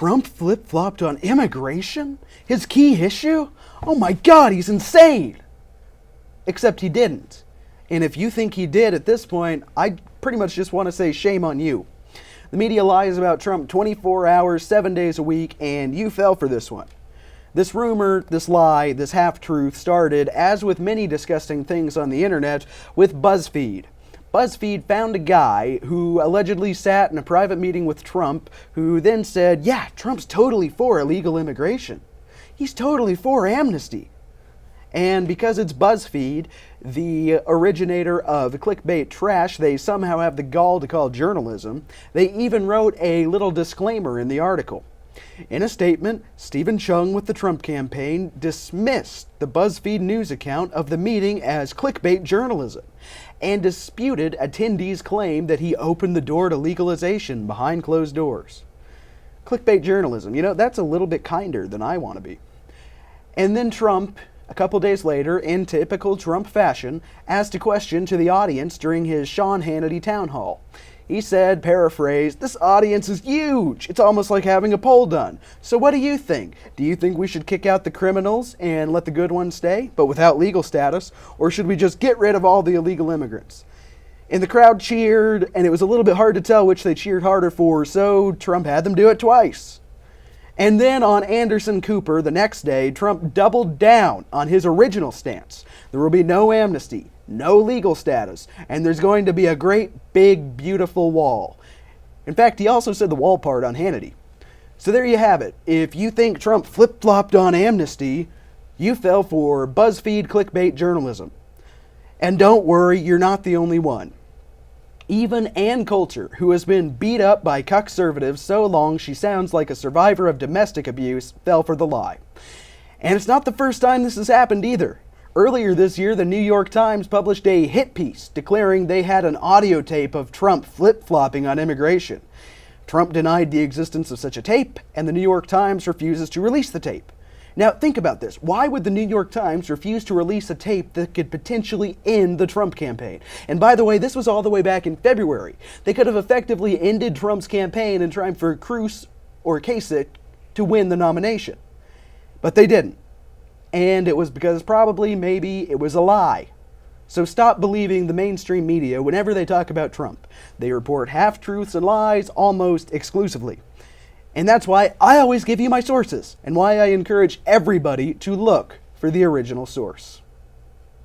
Trump flip-flopped on immigration? His key issue? Oh my God, he's insane! Except he didn't. And if you think he did at this point, I pretty much just want to say shame on you. The media lies about Trump 24 hours, 7 days a week, and you fell for this one. This rumor, this lie, this half-truth started, as with many disgusting things on the internet, with BuzzFeed. BuzzFeed found a guy who allegedly sat in a private meeting with Trump, who then said, yeah, Trump's totally for illegal immigration. He's totally for amnesty. And because it's BuzzFeed, the originator of clickbait trash they somehow have the gall to call journalism, they even wrote a little disclaimer in the article. In a statement, Stephen Chung with the Trump campaign dismissed the BuzzFeed news account of the meeting as clickbait journalism and disputed attendees' claim that he opened the door to legalization behind closed doors. Clickbait journalism, that's a little bit kinder than I want to be. And then Trump, a couple days later, in typical Trump fashion, asked a question to the audience during his Sean Hannity town hall. He said, paraphrase, "This audience is huge. It's almost like having a poll done. So what do you think? Do you think we should kick out the criminals and let the good ones stay, but without legal status? Or should we just get rid of all the illegal immigrants?" And the crowd cheered, and it was a little bit hard to tell which they cheered harder for, so Trump had them do it twice. And then on Anderson Cooper, the next day, Trump doubled down on his original stance. There will be no amnesty, no legal status, and there's going to be a great, big, beautiful wall. In fact, he also said the wall part on Hannity. So there you have it. If you think Trump flip-flopped on amnesty, you fell for BuzzFeed clickbait journalism. And don't worry, you're not the only one. Even Ann Coulter, who has been beat up by cuckservatives so long she sounds like a survivor of domestic abuse, fell for the lie. And it's not the first time this has happened either. Earlier this year, the New York Times published a hit piece declaring they had an audio tape of Trump flip-flopping on immigration. Trump denied the existence of such a tape, and the New York Times refuses to release the tape. Now, think about this. Why would the New York Times refuse to release a tape that could potentially end the Trump campaign? And by the way, this was all the way back in February. They could have effectively ended Trump's campaign in trying for Cruz or Kasich to win the nomination. But they didn't. And it was because maybe it was a lie. So stop believing the mainstream media whenever they talk about Trump. They report half-truths and lies almost exclusively. And that's why I always give you my sources, and why I encourage everybody to look for the original source.